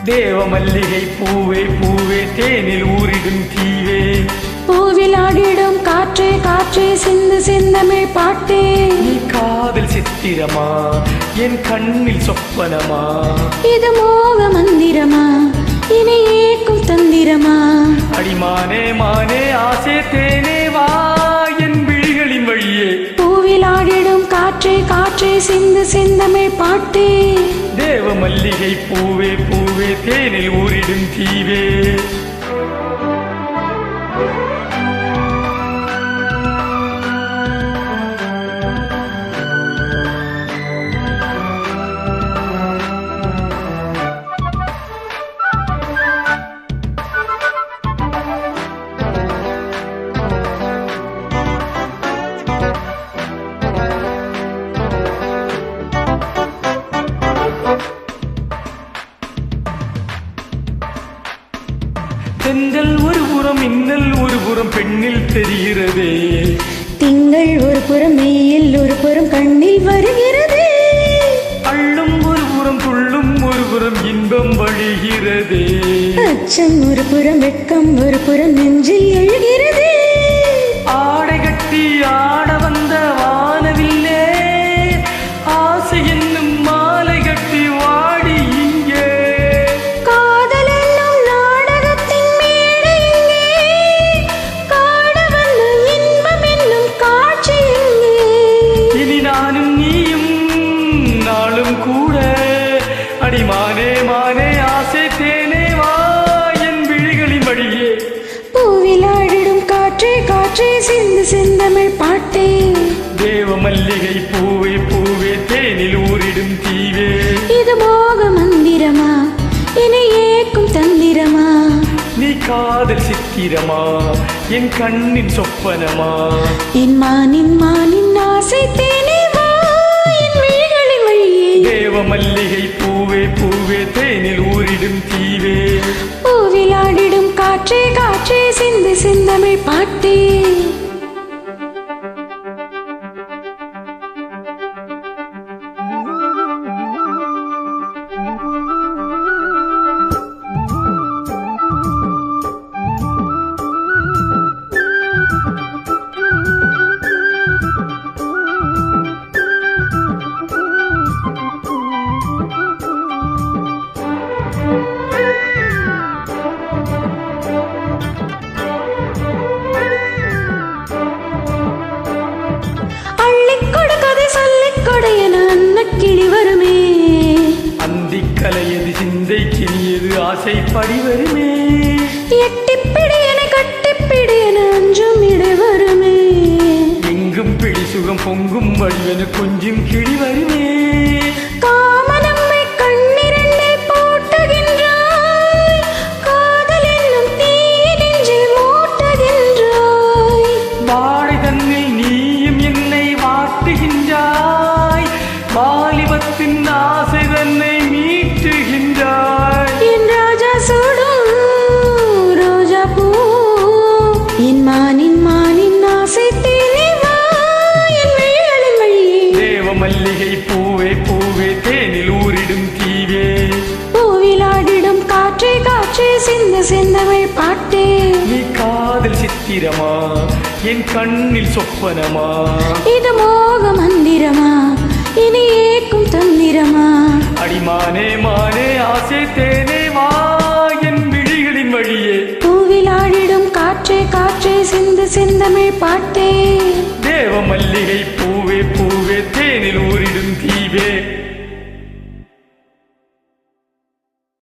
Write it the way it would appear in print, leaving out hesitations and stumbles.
தேவ மல்லிகை பூவே பூவே தேனில் ஊரிடும் தீவே பூவில் ஆடிடும் காற்றே காற்றே சிந்து சிந்தமிழ் பாட்டே நீ காதல் சித்திரமா என் கண்ணில் சொப்பனமா இது மோக மந்திரமா இனி ஏக்கும் தந்திரமா அடிமானே மானே ஆசை தேனே வா என் விழிகளின் வழியே பூவில் ஆடிடும் காற்றே காற்றே சிந்து சிந்தமிழ் பாட்டே தேவ மல்லிகை பூவே பூவே தேனில் ஊரிடும் தீவே தென்றல் ஒரு புறம் இன்னல் ஒரு புறம் பெண்ணில் தெரிகிறதே திங்கள் ஒரு புறம் மெய்யில் ஒரு புறம் கண்ணில் வருகிறதே அள்ளும் ஒரு புறம் துள்ளும் ஒரு புறம் இன்பம் வழிகிறதே அச்சம் ஒரு புறம் வெட்கம் ஒரு புறம் நெஞ்சில் எழுகிறதே ஆடை கட்டி ஆட வந்த வானவில்லே ஆசை என்னும் மாலை கட்டி வாடி இங்கே காதல் என்னும் நாடகத்தின் மேடை இங்கே காண வந்த இன்பம் என்னும் காட்சி இங்கே இனி நானும் நீயும் நாளும் கூட அடிமானே மானே ஆசை தேனே வா என் விழிகளின் வழியே பூவில் ஆடிடும் காற்றே காற்றே சிந்து சிந்தமிழ் பாட்டே தேவ மல்லிகை பூவே பூவே தேனில் ஊரிடும் தீவே இது மோக மந்திரமா இனி ஏக்கும் தந்திரமா நீ காதல் சித்திரமா என் கண்ணின் சொப்பனமா என் மானின் ஆசை தேனே வா என் விழிகளின் வழியே தேவ மல்லிகை பூவே பூவே தேனில் ஊரிடும் தீவே பூவில் ஆடிடும் காற்றே காற்றே சிந்து சிந்தமிழ் பாட்டே கிளி வருமே அந்திக்கலையது சிந்தை கிளியது ஆசை படி வருமே எட்டிப்பிடி என கட்டிப்பிடி என அஞ்சும் இடை வருமே எங்கும் பிடி சுகம் பொங்கும் வடிவென கொஞ்சம் கிளி வருமே காமனம்மை கண்ணிரண்டை போட்டுகின்றாய் காதல் என்னும் தீய நெஞ்சில் மூட்டுகின்றாய் வாடை தன்னில் நீயும் என்னை வாட்டுகின்றாய் வாலிபத்தின் ஆசை தன்னை மீட்டுகின்றாய் என் ராஜா சூடும் ரோஜா பூ என் மானின் ஆசை தேனே வா என் விழிகளின் வழியே தேவ மல்லிகை பூவே பூவே தேனில் ஊரிடும் தீவே பூவில் ஆடிடும் காற்றே காற்றே சிந்த சிந்தமிழ் பாட்டே நீ காதல் சித்திரமா என் கண்ணில் சொப்பனமா இது மோக மந்திரமா இனி ஏக்கும் தந்திரமா அடிமானே மானே ஆசை தேனே வா என் விழிகளின் வழியே பூவில் ஆடிடும் காற்றே காற்றே சிந்து சிந்தமிழ் பாட்டே தேவ மல்லிகை பூவே பூவே தேனில் ஊரிடும் தீவே